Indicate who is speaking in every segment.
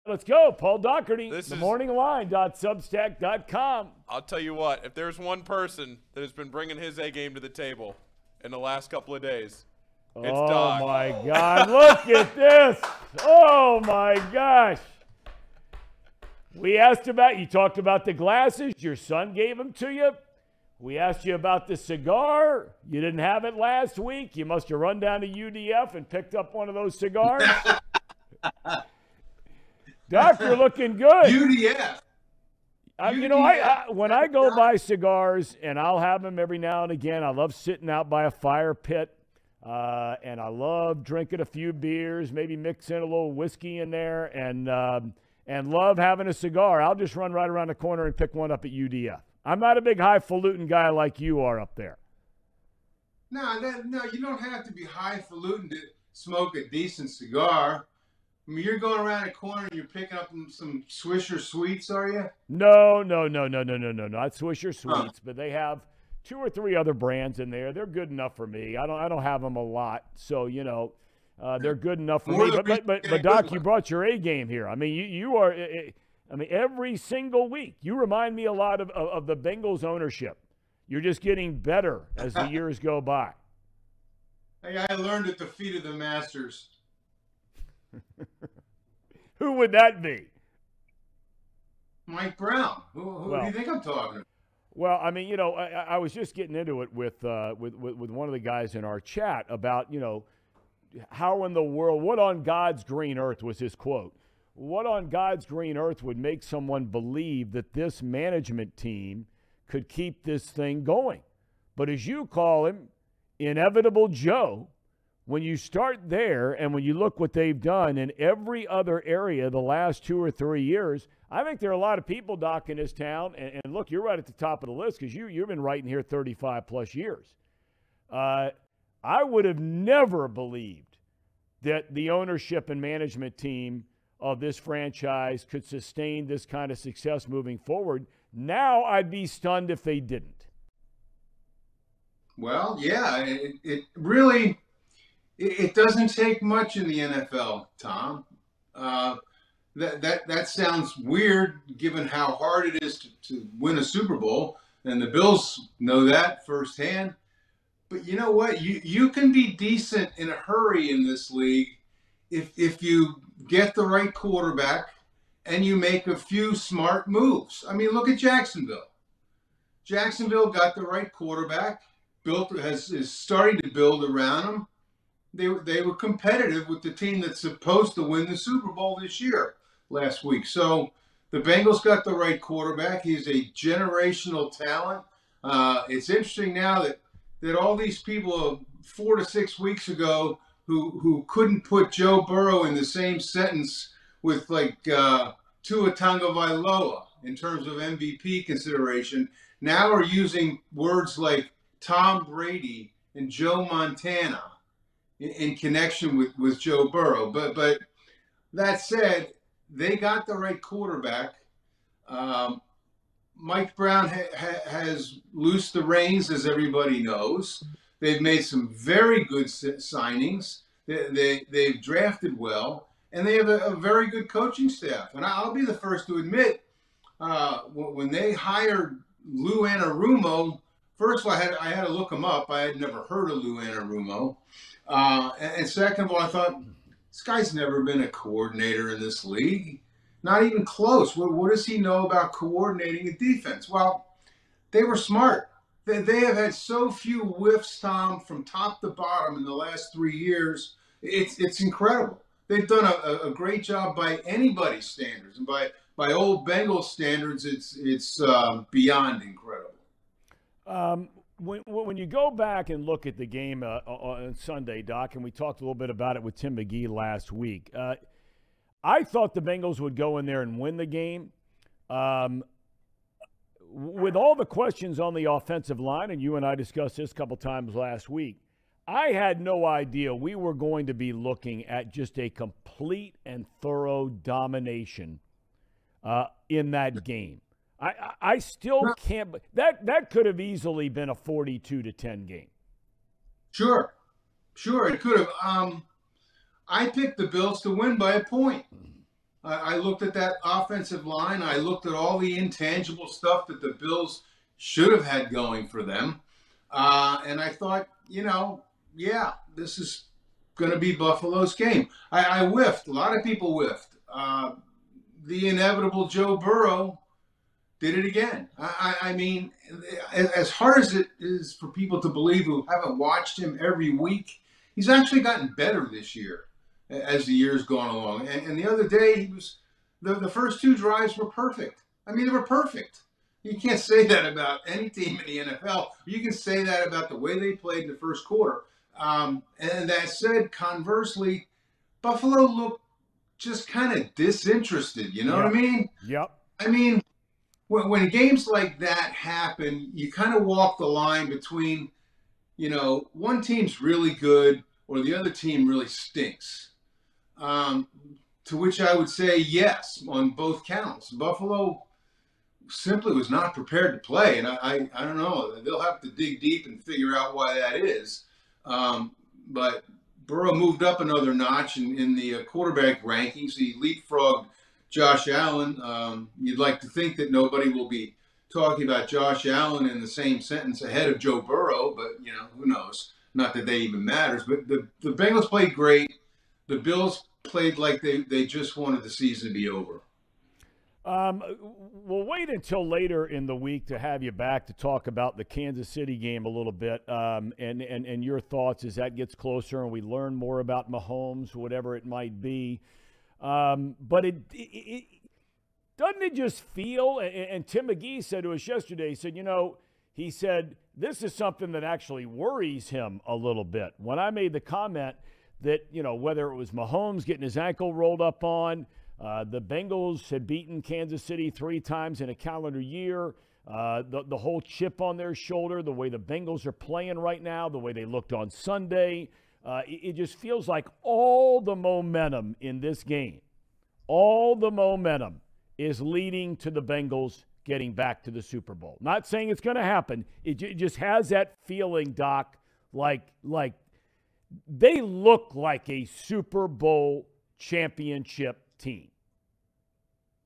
Speaker 1: Let's go. Paul Doherty, themorningline.substack.com.
Speaker 2: I'll tell you what, if there's one person that has been bringing his A game to the table in the last couple of days, it's Doc.
Speaker 1: Oh, my God. Look at this. Oh, my gosh. We asked about, you talked about the glasses. Your son gave them to you. We asked you about the cigar. You didn't have it last week. You must have run down to UDF and picked up one of those cigars. Doc, you're looking good.
Speaker 3: UDF.
Speaker 1: You know, when I go buy cigars, and I'll have them every now and again, I love sitting out by a fire pit, and I love drinking a few beers, maybe mix in a little whiskey in there, and love having a cigar. I'll just run right around the corner and pick one up at UDF. I'm not a big highfalutin guy like you are up there.
Speaker 3: No, you don't have to be highfalutin to smoke a decent cigar. I mean, you're going around a corner and you're picking up some Swisher Sweets, are you?
Speaker 1: No, not Swisher Sweets, but they have 2 or 3 other brands in there. They're good enough for me. I don't have them a lot, so you know, they're good enough for me. But Doc, you brought your A game here. I mean, you are. I mean, every single week, you remind me a lot of the Bengals ownership. You're just getting better as the years go by.
Speaker 3: Hey, I learned at the feet of the masters.
Speaker 1: Who would that be?
Speaker 3: Mike Brown. Who do you think I'm talking about?
Speaker 1: Well, I mean, you know, I was just getting into it with one of the guys in our chat about, you know, how in the world, what on God's green earth was his quote? What on God's green earth would make someone believe that this management team could keep this thing going? But as you call him, Inevitable Joe, when you start there and when you look what they've done in every other area the last 2 or 3 years, I think there are a lot of people, Doc, in this town, and look, you're right at the top of the list because you've been writing here 35-plus years. I would have never believed that the ownership and management team of this franchise could sustain this kind of success moving forward. Now I'd be stunned if they didn't.
Speaker 3: Well, yeah, it really... It doesn't take much in the NFL, Thom. That sounds weird given how hard it is to win a Super Bowl, and the Bills know that firsthand. But you know what? You can be decent in a hurry in this league if you get the right quarterback and you make a few smart moves. I mean, look at Jacksonville. Jacksonville got the right quarterback, is starting to build around him. They were competitive with the team that's supposed to win the Super Bowl this year last week. So the Bengals got the right quarterback. He's a generational talent. It's interesting now that all these people 4 to 6 weeks ago who couldn't put Joe Burrow in the same sentence with like Tua Tagovailoa in terms of MVP consideration now are using words like Tom Brady and Joe Montana in connection with Joe Burrow. But that said, they got the right quarterback. Mike Brown has loosed the reins, as everybody knows. They've made some very good signings. They've drafted well, and they have a very good coaching staff. And I'll be the first to admit, when they hired Lou Anarumo, first of all, I had to look him up. I had never heard of Lou Anarumo. And second of all, I thought, this guy's never been a coordinator in this league. Not even close. What does he know about coordinating a defense? Well, they were smart. They have had so few whiffs, Thom, from top to bottom in the last 3 years. It's incredible. They've done a great job by anybody's standards. And by old Bengals standards, it's beyond incredible.
Speaker 1: When you go back and look at the game on Sunday, Doc, and we talked a little bit about it with Tim McGee last week, I thought the Bengals would go in there and win the game. With all the questions on the offensive line, and you and I discussed this a couple times last week, I had no idea we were going to be looking at just a complete and thorough domination in that game. I still can't. That could have easily been a 42-10 game.
Speaker 3: Sure, it could have. I picked the Bills to win by a point. I looked at that offensive line. I looked at all the intangible stuff that the Bills should have had going for them. And I thought, yeah, this is going to be Buffalo's game. I whiffed. A lot of people whiffed. The inevitable Joe Burrow did it again. I mean, as hard as it is for people to believe who haven't watched him every week, he's actually gotten better this year as the year's gone along. And the other day, he was the first 2 drives were perfect. I mean, they were perfect. You can't say that about any team in the NFL. You can say that about the way they played in the first quarter. And that said, conversely, Buffalo looked just kind of disinterested. You know what I mean?
Speaker 1: Yep.
Speaker 3: I mean, when games like that happen, you kind of walk the line between, one team's really good or the other team really stinks. To which I would say yes on both counts. Buffalo simply was not prepared to play, and I don't know. They'll have to dig deep and figure out why that is. But Burrow moved up another notch in the quarterback rankings. He leapfrogged Josh Allen. You'd like to think that nobody will be talking about Josh Allen in the same sentence ahead of Joe Burrow, but who knows? Not that they even matters. But the Bengals played great. The Bills played like they just wanted the season to be over.
Speaker 1: We'll wait until later in the week to have you back to talk about the Kansas City game a little bit, and your thoughts as that gets closer and we learn more about Mahomes, whatever it might be. But it doesn't it just feel, and Tim McGee said to us yesterday, he said, this is something that actually worries him a little bit. When I made the comment that, whether it was Mahomes getting his ankle rolled up on, the Bengals had beaten Kansas City 3 times in a calendar year, the whole chip on their shoulder, the way the Bengals are playing right now, the way they looked on Sunday, it just feels like all the momentum in this game, all the momentum is leading to the Bengals getting back to the Super Bowl. Not saying it's going to happen. It just has that feeling, Doc, like they look like a Super Bowl championship team.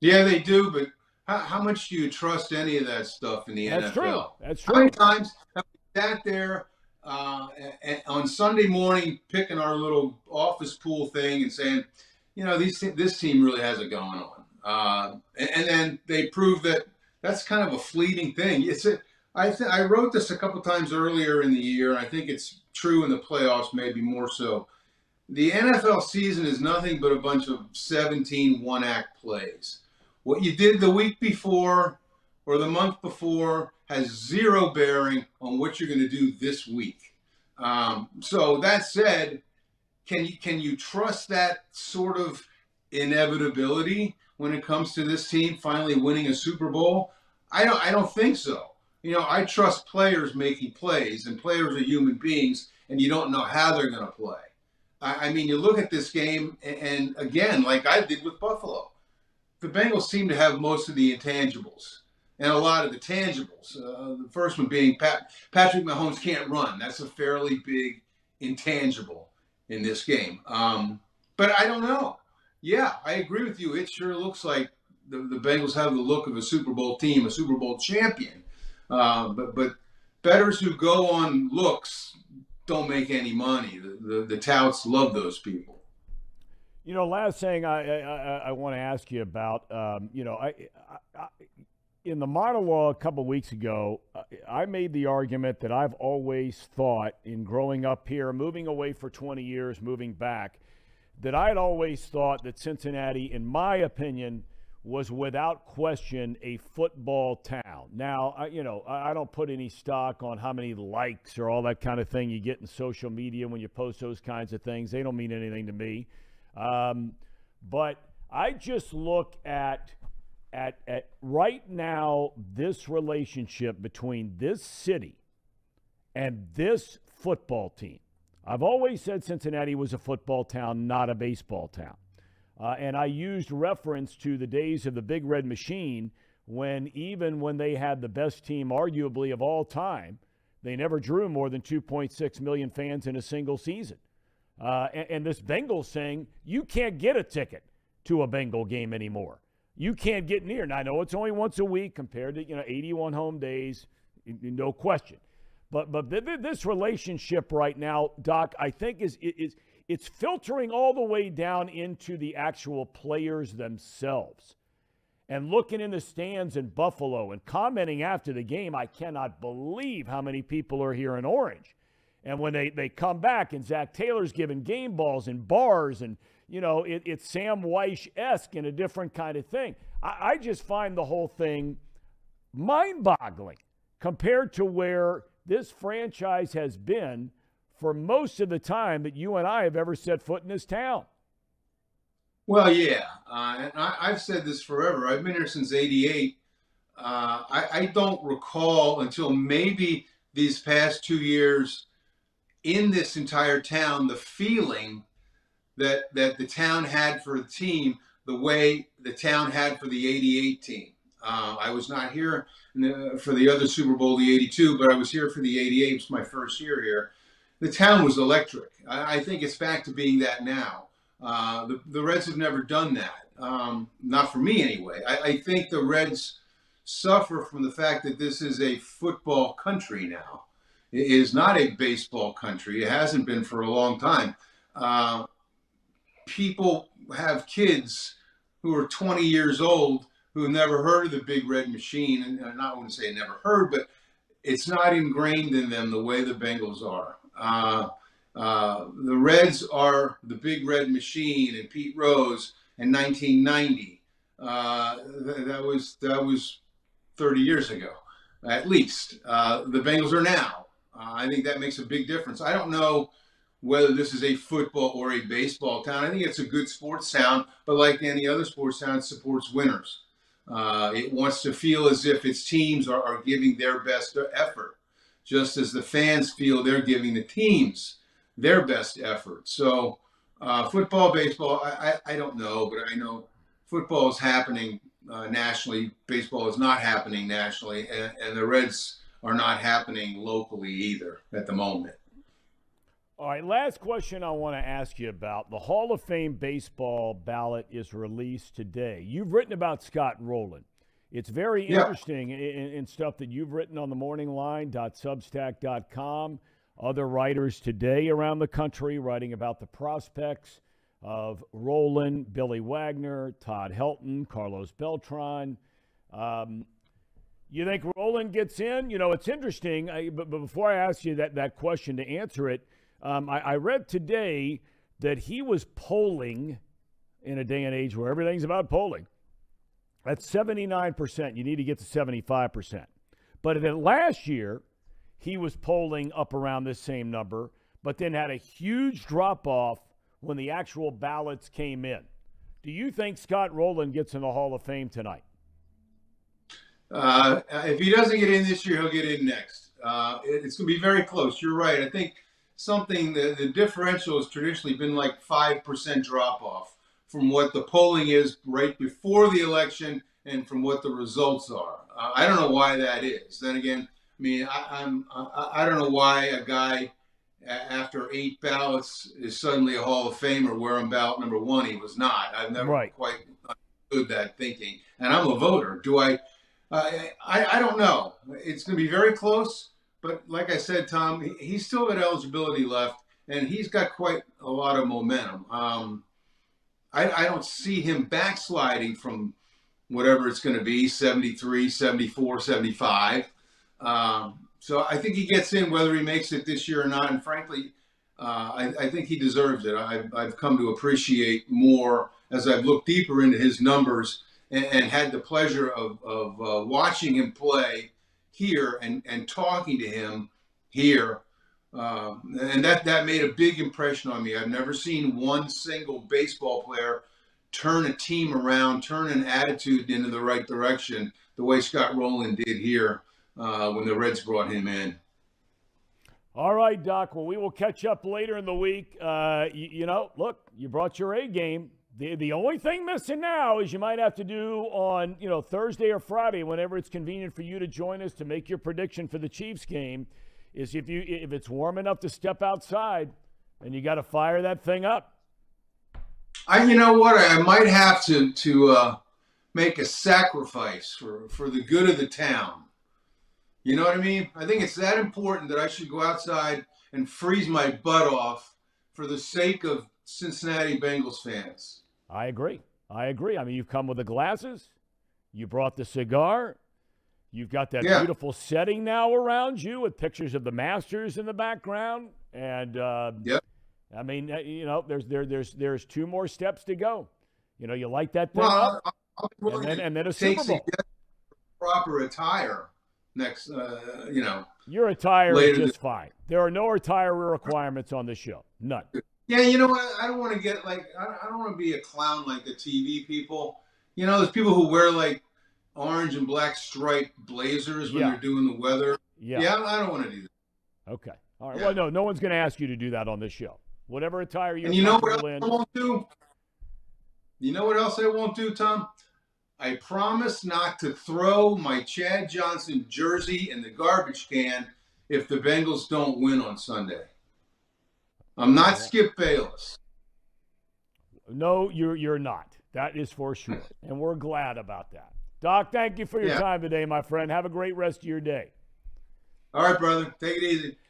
Speaker 3: Yeah, they do, but how much do you trust any of that stuff in the NFL?
Speaker 1: True. That's true.
Speaker 3: How many times have we sat there on Sunday morning picking our little office pool thing and saying, this team really has it going on. And then they prove that that's kind of a fleeting thing. I wrote this a couple times earlier in the year, and I think it's true in the playoffs, maybe more so. The NFL season is nothing but a bunch of 17 one-act plays. What you did the week before or the month before has zero bearing on what you're going to do this week. So that said, can you trust that sort of inevitability when it comes to this team finally winning a Super Bowl? I don't think so. I trust players making plays, and players are human beings, and you don't know how they're going to play. I mean, you look at this game, and again, like I did with Buffalo, the Bengals seem to have most of the intangibles and a lot of the tangibles. The first one being Patrick Mahomes can't run. That's a fairly big intangible in this game. But I don't know. Yeah, I agree with you. It sure looks like the Bengals have the look of a Super Bowl team, a Super Bowl champion. But bettors who go on looks don't make any money. The touts love those people.
Speaker 1: Last thing I want to ask you about, in the monologue a couple weeks ago, I made the argument that I've always thought in growing up here, moving away for 20 years, moving back, that I'd always thought that Cincinnati, in my opinion, was without question a football town. Now, I don't put any stock on how many likes or all that kind of thing you get in social media when you post those kinds of things. They don't mean anything to me. But I just look at right now this relationship between this city and this football team. I've always said Cincinnati was a football town, not a baseball town. And I used reference to the days of the Big Red Machine even when they had the best team arguably of all time, they never drew more than 2.6 million fans in a single season. And this Bengals saying, you can't get a ticket. to a Bengal game anymore. You can't get near. And I know it's only once a week compared to 81 home days, no question. But this relationship right now, Doc, I think it's filtering all the way down into the actual players themselves. And looking in the stands in Buffalo and commenting after the game, I cannot believe how many people are here in orange. And when they come back and Zach Taylor's giving game balls and bars and, it's Sam Weish-esque and a different kind of thing. I just find the whole thing mind-boggling compared to where this franchise has been for most of the time that you and I have ever set foot in this town.
Speaker 3: Well, yeah. And I've said this forever. I've been here since '88. I don't recall until maybe these past 2 years in this entire town the feeling that the town had for the team the way the town had for the '88 team. I was not here for the other Super Bowl, the '82, but I was here for the '88. It was my first year here. The town was electric. I think it's back to being that now. The Reds have never done that. Not for me anyway. I think the Reds suffer from the fact that this is a football country now. It is not a baseball country. It hasn't been for a long time. People have kids who are 20 years old who have never heard of the Big Red Machine. And I don't want to say never heard, but it's not ingrained in them the way the Bengals are. The Reds are the Big Red Machine and Pete Rose in 1990. That was 30 years ago, at least. The Bengals are now. I think that makes a big difference. I don't know whether this is a football or a baseball town. I think it's a good sports town, but like any other sports town, it supports winners. It wants to feel as if its teams are giving their best effort, just as the fans feel they're giving the teams their best effort. So football, baseball, I don't know, but I know football is happening nationally. Baseball is not happening nationally, and the Reds are not happening locally either at the moment.
Speaker 1: All right, last question I want to ask you about. The Hall of Fame baseball ballot is released today. You've written about Scott Rowland. It's very interesting in stuff that you've written on the morningline.substack.com. Other writers today around the country writing about the prospects of Rowland, Billy Wagner, Todd Helton, Carlos Beltran. You think Rowland gets in? It's interesting, but before I ask you that question to answer it, I read today that he was polling in a day and age where everything's about polling. That's 79%. You need to get to 75%. But then last year, he was polling up around this same number, but then had a huge drop-off when the actual ballots came in. Do you think Scott Rowland gets in the Hall of Fame tonight?
Speaker 3: If he doesn't get in this year, he'll get in next. It's going to be very close. You're right. I think the differential has traditionally been like 5% drop-off from what the polling is right before the election and from what the results are. I don't know why that is. Then again, I don't know why a guy after 8 ballots is suddenly a Hall of Famer where on ballot number 1 he was not. I've never quite understood that thinking. And I'm a voter. I don't know. It's going to be very close. But like I said, Thom, he's still got eligibility left, and he's got quite a lot of momentum. I don't see him backsliding from whatever it's going to be, 73, 74, 75. So I think he gets in whether he makes it this year or not. And frankly, I think he deserves it. I've come to appreciate more as I've looked deeper into his numbers and had the pleasure of watching him play here and talking to him here. And that made a big impression on me. I've never seen one single baseball player turn a team around, turn an attitude into the right direction the way Scott Rowland did here when the Reds brought him in.
Speaker 1: All right, Doc. Well, we will catch up later in the week. Look, you brought your A game. The only thing missing now is you might have to do on, Thursday or Friday, whenever it's convenient for you to join us to make your prediction for the Chiefs game, is if it's warm enough to step outside, and you got to fire that thing up.
Speaker 3: You know what? I might have to make a sacrifice for the good of the town. You know what I mean? I think it's that important that I should go outside and freeze my butt off for the sake of Cincinnati Bengals fans.
Speaker 1: I agree. I mean, you've come with the glasses. You brought the cigar. You've got that beautiful setting now around you with pictures of the Masters in the background. And, I mean, you know, there's 2 more steps to go. You know, you light that thing up, and then a Super Bowl.
Speaker 3: Proper attire next, you know.
Speaker 1: Your attire is just fine. There are no attire requirements on the show. None.
Speaker 3: Yeah, you know what? I don't want to get like, I don't want to be a clown like the TV people. You know, there's people who wear like orange and black striped blazers when they're doing the weather. Yeah, I don't want to do that.
Speaker 1: Okay. All right. Yeah. Well, no one's going to ask you to do that on this show. Whatever attire you're
Speaker 3: you know what else I won't do? You know what else I won't do, Thom? I promise not to throw my Chad Johnson jersey in the garbage can if the Bengals don't win on Sunday. I'm not Skip Bayless.
Speaker 1: No, you're not. That is for sure. And we're glad about that. Doc, thank you for your time today, my friend. Have a great rest of your day.
Speaker 3: All right, brother. Take it easy.